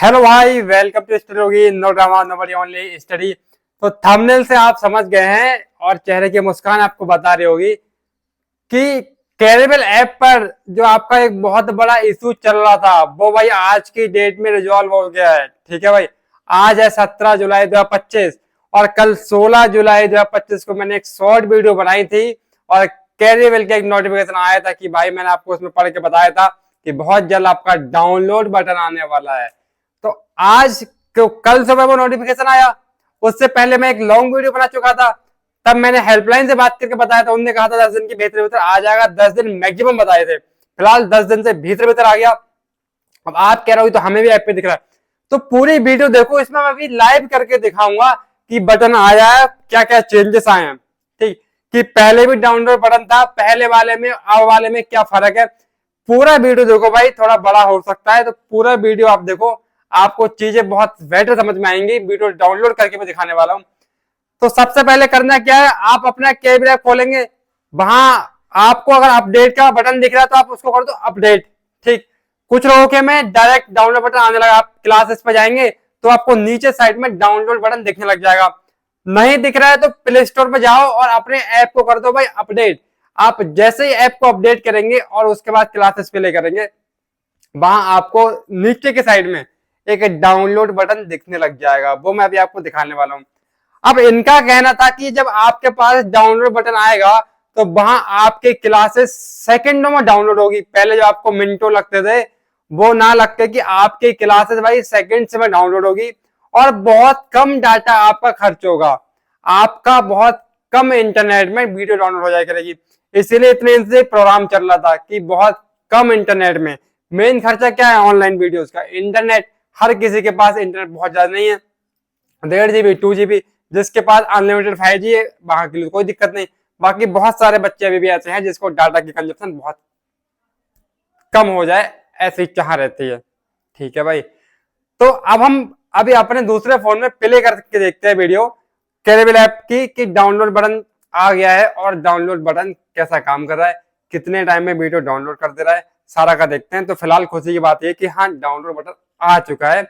Hello भाई, welcome to study होगी। No drama no बडी only study. तो थंबनेल से आप समझ गए हैं और चेहरे की मुस्कान आपको बता रही होगी कि कैरेबल ऐप पर जो आपका एक बहुत बड़ा इशू चल रहा था वो भाई आज की डेट में रिजॉल्व हो गया है। ठीक है भाई, आज है 17 जुलाई 2025 और कल 16 जुलाई 2025 को मैंने एक शॉर्ट वीडियो बनाई थी और कैरेबल का एक नोटिफिकेशन आया था कि भाई मैंने आपको उसमें पढ़ के बताया था कि बहुत जल्द आपका डाउनलोड बटन आने वाला है। तो आज कल सुबह वो नोटिफिकेशन आया, उससे पहले मैं एक लॉन्ग वीडियो बना चुका था। तब मैंने हेल्पलाइन से बात करके बताया था, उन्होंने कहा था 10 दिन के भीतर भीतर आ जाएगा, 10 दिन मैक्सिमम बताए थे। फिलहाल 10 दिन से भीतर भीतर आ गया। अब आप कह रहे हो तो हमें भी ऐप पे दिख रहा है, तो पूरी वीडियो देखो, इसमें मैं अभी लाइव करके दिखाऊंगा कि बटन आया है, क्या क्या चेंजेस आए हैं। ठीक, कि पहले भी डाउनलोड बटन था, पहले वाले में अब वाले में क्या फर्क है। पूरा वीडियो देखो भाई, थोड़ा बड़ा हो सकता है तो पूरा वीडियो आप देखो, आपको चीजें बहुत बेटर समझ में आएंगी। वीडियो डाउनलोड करके मैं दिखाने वाला हूं। तो सबसे पहले करना क्या है, आप अपना कैब ऐप खोलेंगे, वहां आपको अगर अपडेट का बटन दिख रहा है तो आप उसको कर दो अपडेट। ठीक, कुछ लोगों के में डायरेक्ट डाउनलोड बटन आने लगा, आप क्लासेस पे जाएंगे तो आपको नीचे साइड में डाउनलोड बटन दिखने लग जाएगा। नहीं दिख रहा है तो प्ले स्टोर पर जाओ और अपने ऐप को कर दो भाई अपडेट। आप जैसे ही ऐप को अपडेट करेंगे और उसके बाद क्लासेस प्ले करेंगे, वहां आपको नीचे के साइड में एक डाउनलोड बटन दिखने लग जाएगा, वो मैं अभी आपको दिखाने वाला हूं। अब इनका कहना था कि जब आपके पास डाउनलोड बटन आएगा तो वहां आपके क्लासेस सेकंडों में डाउनलोड होगी। पहले जो आपको मिनटों लगते थे वो ना लगते कि आपके क्लासेस भाई सेकंड्स में डाउनलोड होगी और बहुत कम डाटा आपका खर्च होगा। आपका बहुत कम इंटरनेट में वीडियो डाउनलोड हो जाया करेगी। इसीलिए इतने से प्रोग्राम चल रहा था कि बहुत कम इंटरनेट में। मेन खर्चा क्या है ऑनलाइन वीडियोस का? इंटरनेट। हर किसी के पास इंटरनेट बहुत ज्यादा नहीं है, 1.5 GB 2 GB। जिसके पास अनलिमिटेड 5G है वहां के लिए कोई दिक्कत नहीं। बाकी बहुत सारे बच्चे अभी भी ऐसे हैं जिसको डाटा की कंजप्शन बहुत कम हो जाए ऐसी चाह रहती है। ठीक है भाई, तो अब हम अभी अपने दूसरे फोन में प्ले करके देखते हैं वीडियो कैरेबल ऐप की कि डाउनलोड बटन आ गया है और डाउनलोड बटन कैसा काम कर रहा है, कितने टाइम में वीडियो डाउनलोड कर दे रहा है, सारा का देखते हैं। तो फिलहाल खुशी की बात यह कि हाँ, डाउनलोड बटन आ चुका है।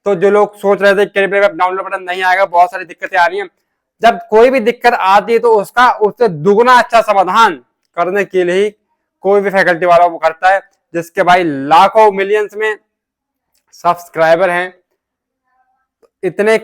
तो जो लोग सोच रहे थे कैरेबल ऐप डाउनलोड बटन नहीं आएगा, बहुत सारी दिक्कतें आ रही हैं। जब कोई भी दिक्कत आती है तो उसका उससे दुगना अच्छा समाधान करने के लिए ही कोई भी फैकल्टी वाला वो करता है, जिसके भाई लाखों मिलियंस में सब्सक्राइबर हैं। इतने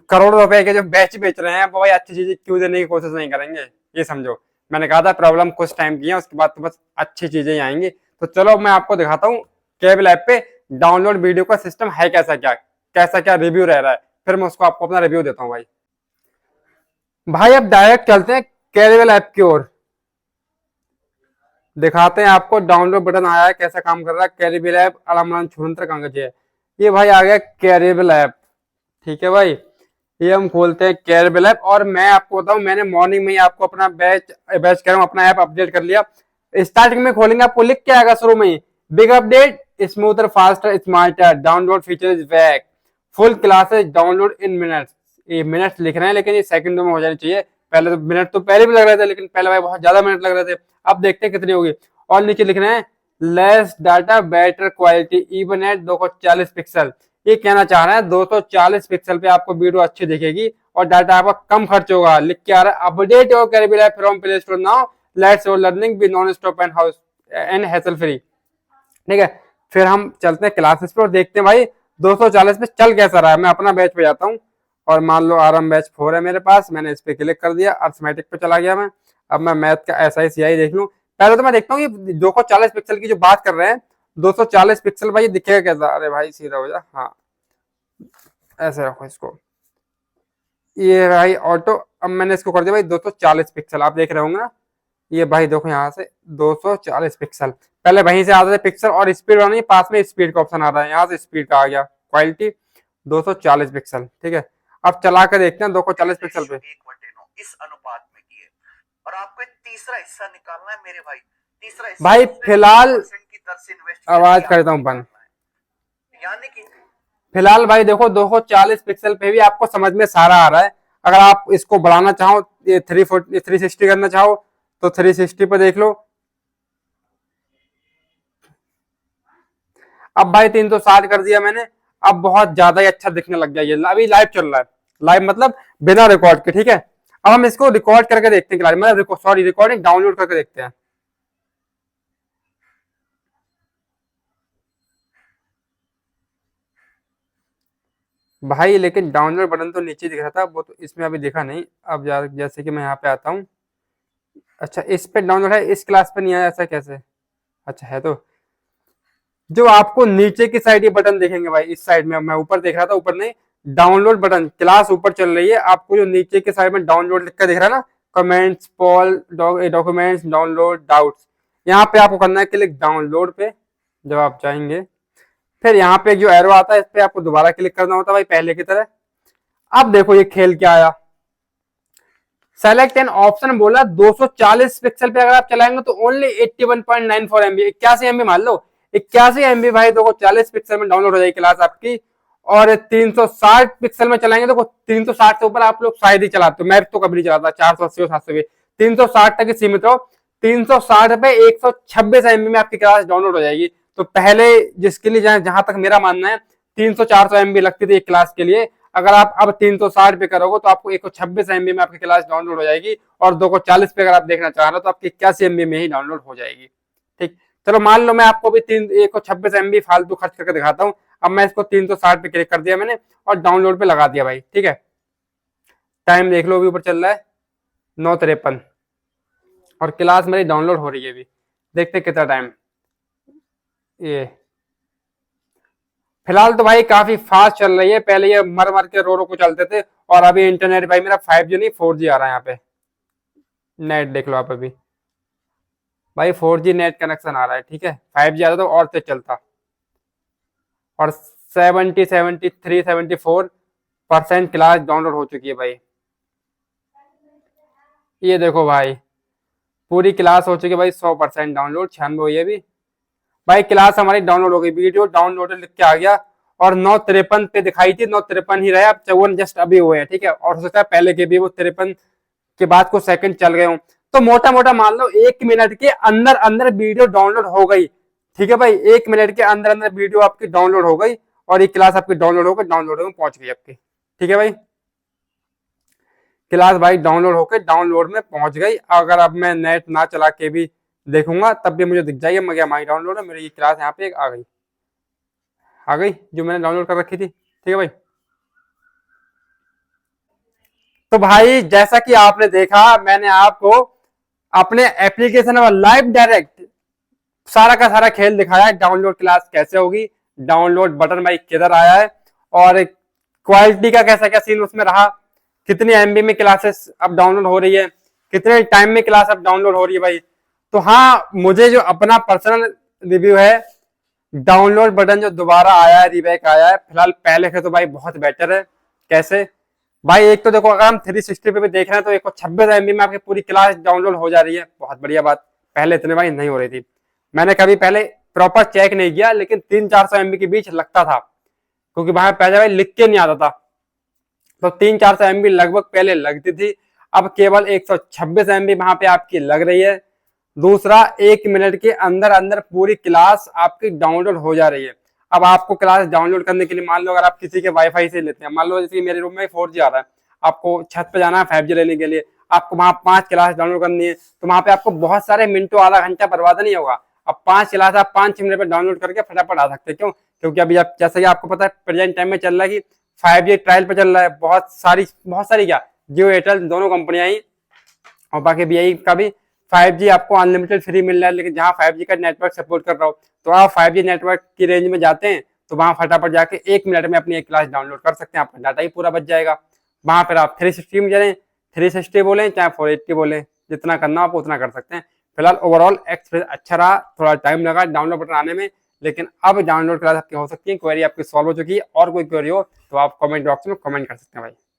करोड़ों रुपए के जो बैच बेच रहे हैं वो भाई अच्छी चीजें क्यों देने की कोशिश नहीं करेंगे? ये समझो, मैंने कहा था प्रॉब्लम कुछ टाइम की है, उसके बाद तो बस अच्छी चीजें ही आएंगी। तो चलो मैं आपको दिखाता हूँ कैरेबल ऐप पे डाउनलोड वीडियो का सिस्टम है कैसा क्या रिव्यू रह रहा है, फिर मैं उसको आपको अपना रिव्यू देता हूँ। भाई अब डायरेक्ट चलते हैं कैरेबल ऐप की ओर, दिखाते हैं आपको डाउनलोड बटन आया है कैसा काम कर रहा है। कैरेबल ऐप अलामन छुंतर कांगज है, ये भाई आ गया कैरेबल ऐप। ठीक है भाई, ये हम खोलते हैं कैरेबल ऐप और मैं आपको बताऊं, मैंने मॉर्निंग में ही आपको अपना बैच कह रहा हूं, अपना ऐप अपडेट कर लिया। स्टार्टिंग में खोलेंगे आपको लिख के आएगा शुरू में ही, big update, smoother, faster, smarter, download features back, full classes download in minutes. ये मिनट्स लिख रहे हैं लेकिन ये सेकंडों में हो जानी चाहिए। पहले तो मिनट तो पहले भी लग रहे थे, लेकिन पहले भाई बहुत ज्यादा मिनट लग रहे थे। अब देखते हैं कितनी होगी। और नीचे लिख रहे हैं less data better quality even at 240 pixel. ये कहना चाह रहे हैं 240 पिक्सल पे आपको वीडियो अच्छी दिखेगी और डाटा आपका कम खर्च होगा। लिख के आ रहा है update your Careerwill app from Play Store now, let's your learning be non stop and house and hassle free. ठीक है, फिर हम चलते हैं क्लासेस पे और देखते हैं भाई 240 पे चल कैसा रहा है। मैं अपना बैच पे जाता हूँ और मान लो आरएम बैच 4 है मेरे पास, मैंने इस पे क्लिक कर दिया, अर्थमेटिक पे चला गया मैं। अब मैं मैथ का SI CI देख लूँ। पहले तो मैं देखता हूँ ये 240 पिक्सल की जो बात कर रहे हैं, 240 पिक्सल भाई दिखेगा कैसा? अरे भाई सीधा हो जा, हाँ ऐसे रखो इसको, ये भाई ऑटो। अब मैंने इसको कर दिया भाई 240 पिक्सल, आप देख रहे होंगे ना। ये भाई देखो यहाँ से 240 पिक्सल, पहले वहीं से आते थे पिक्सल और स्पीड वाला नहीं, पास में स्पीड का ऑप्शन आ रहा है, यहाँ से स्पीड का आ गया, क्वालिटी 240 पिक्सल। ठीक है, अब चला कर देखते हैं 240 पिक्सल पे इस अनुपात में किए और आपको तीसरा हिस्सा निकालना है मेरे भाई। तीसरा हिस्सा भाई फिलहाल की दर से इन्वेस्ट आवाज करता हूँ बंद। यानी कि फिलहाल भाई देखो 240 पिक्सल पे भी आपको समझ में सारा आ रहा है। अगर आप इसको बढ़ाना चाहो, ये 360 करना चाहो तो 360 पे देख लो। अब भाई 360 कर दिया मैंने। अब बहुत ज्यादा ही अच्छा दिखने लग गया। ये अभी लाइव चल रहा है, लाइव मतलब बिना रिकॉर्ड के, ठीक है। अब हम इसको रिकॉर्ड करके देखते हैं, मतलब सॉरी रिकॉर्डिंग डाउनलोड करके देखते हैं। भाई लेकिन डाउनलोड बटन तो नीचे दिख रहा था, वो तो इसमें अभी दिखा नहीं। अब जैसे कि मैं यहाँ पे आता हूँ, अच्छा इस पे डाउनलोड है, इस क्लास पे नहीं आया, ऐसा कैसे? अच्छा है तो जो आपको नीचे की साइड ये बटन देखेंगे भाई, इस साइड में, मैं ऊपर देख रहा था, ऊपर नहीं, डाउनलोड बटन, क्लास ऊपर चल रही है, आपको जो नीचे के साइड में डाउनलोड लिख कर दिख रहा है ना, comments, Paul, documents, download, doubts, यहाँ पे आपको करना है क्लिक डाउनलोड पे। जब आप जाएंगे फिर यहाँ पे जो एरो आता है, इस पे आपको दोबारा क्लिक करना होता है भाई, पहले की तरह। अब देखो ये खेल क्या आया, सेलेक्ट एन ऑप्शन बोला 240 पिक्सल पे अगर आप चलाएंगे तो ओनली 81.94 MB, 81 MB मान लो, 81 MB भाई 240 पिक्सल में डाउनलोड हो जाएगी क्लास आपकी। और 360 पिक्सल में चलाएंगे तो 360 से ऊपर आप लोग शायद ही चलाते हो, मैं तो कभी नहीं चलाता, 480 और 700 भी, 360 तक ही सीमित रहो। 360 पे 126 MB में आपकी क्लास डाउनलोड हो जाएगी। तो पहले जिसके लिए जहां तक मेरा मानना है 300-400 MB लगती थी एक क्लास के लिए, अगर आप अब 360 पे करोगे तो आपको 126 MB में आपकी क्लास डाउनलोड हो जाएगी। और 240 पे अगर आप देखना चाह रहे हो तो आपकी 81 MB में ही डाउनलोड हो जाएगी। ठीक, चलो मान लो मैं आपको भी 126 MB फालतू खर्च करके दिखाता हूँ। अब मैं इसको 360 पे क्लिक कर दिया मैंने और डाउनलोड पे लगा दिया भाई, ठीक है। टाइम देख लो, अभी ऊपर चल रहा है 9:53 और क्लास मेरी डाउनलोड हो रही है अभी, देखते कितना टाइम। ये फिलहाल तो भाई काफी फास्ट चल रही है, पहले ये मर मर के रो रो को चलते थे, और अभी इंटरनेट भाई मेरा 5G नहीं 4G आ रहा है यहाँ पे। नेट देख लो आप अभी भाई, 4G नेट कनेक्शन आ रहा है, ठीक है। 5G आता तो और तेज चलता। और 74% क्लास डाउनलोड हो चुकी है भाई। ये देखो भाई पूरी क्लास हो चुकी है भाई, 100% डाउनलोड, 96 हुई है अभी भाई। क्लास हमारी डाउनलोड हो गई, वीडियो डाउनलोड लिख के आ गया, और 9:53 पे दिखाई थी, 9:53 ही रहा, अब 54 जस्ट अभी हुए हैं, ठीक है। और हो सकता है पहले के भी वो 53 के बाद कुछ सेकंड चल गए हों। तो मोटा मोटा मान लो 1 मिनट के अंदर अंदर वीडियो डाउनलोड हो गई, ठीक है भाई। 1 मिनट के अंदर अंदर वीडियो आपकी डाउनलोड हो गई, और ये क्लास आपकी डाउनलोड में पहुंच गई आपकी, ठीक है भाई। क्लास भाई डाउनलोड होकर डाउनलोड में पहुंच गई। अगर अब मैं नेट ना चला के भी देखूंगा तब भी मुझे दिख जाएगी मगर हमारी डाउनलोड है, मेरी ये क्लास यहाँ पे आ गई जो मैंने डाउनलोड कर रखी थी, ठीक है भाई। तो भाई जैसा कि आपने देखा, मैंने आपको अपने एप्लीकेशन में लाइव डायरेक्ट सारा का सारा खेल दिखाया है, डाउनलोड क्लास कैसे होगी, डाउनलोड बटन भाई किधर आया है, और क्वालिटी का कैसा क्या सीन उसमें रहा, कितने MB में क्लासेस अब डाउनलोड हो रही है, कितने टाइम में क्लास अब डाउनलोड हो रही है भाई। तो हाँ, मुझे जो अपना पर्सनल रिव्यू है, डाउनलोड बटन जो दोबारा आया है, रीबैक आया है, फिलहाल पहले से तो भाई बहुत बेटर है। कैसे भाई, एक तो देखो अगर हम 360 पे भी देख रहे हैं तो 126 MB में आपकी पूरी क्लास डाउनलोड हो जा रही है, बहुत बढ़िया बात। पहले इतने भाई नहीं हो रही थी, मैंने कभी पहले प्रॉपर चेक नहीं किया, लेकिन 300-400 MB के बीच लगता था, क्योंकि वहां पहले भाई लिख के नहीं आता था। तो 300-400 MB लगभग पहले लगती थी, अब केवल 126 MB वहां पे आपकी लग रही है। दूसरा, 1 मिनट के अंदर अंदर पूरी क्लास आपकी डाउनलोड हो जा रही है। अब आपको क्लास डाउनलोड करने के लिए, मान लो अगर आप किसी के वाईफाई से लेते हैं, मान लो जैसे मेरे रूम में 4G आ रहा है, आपको छत पे जाना है 5G लेने के लिए, आपको वहां 5 क्लास डाउनलोड करनी है, तो वहां पे आपको बहुत सारे मिनटों, आधा घंटा बर्बाद नहीं होगा। अब 5 क्लास आप 5-6 मिनट में डाउनलोड करके फटाफट आ सकते हैं। क्यों? क्योंकि अभी आप, जैसा कि आपको पता है, प्रेजेंट टाइम में चल रहा है कि 5G ट्रायल पे चल रहा है, बहुत सारी क्या, जियो एयरटेल दोनों कंपनियां ही, और बाकी BI का भी 5G आपको अनलिमिटेड फ्री मिल रहा है। लेकिन जहाँ 5G का नेटवर्क सपोर्ट कर रहा हो, तो आप 5G नेटवर्क की रेंज में जाते हैं तो वहां फटाफट जाके 1 मिनट में अपनी एक क्लास डाउनलोड कर सकते हैं, आपका डाटा ही पूरा बच जाएगा। वहां पर आप 360 में चलें, 360 बोलें चाहे 480 बोलें, जितना करना आप उतना कर सकते हैं। फिलहाल ओवरऑल एक्सपीरियंस अच्छा रहा, थोड़ा टाइम लगा डाउनलोड बटन आने में, लेकिन अब डाउनलोड क्लास आपकी हो सकती है। क्वेरी आपकी सॉल्व हो चुकी है, और कोई क्वेरी हो तो आप कमेंट बॉक्स में कमेंट कर सकते हैं भाई।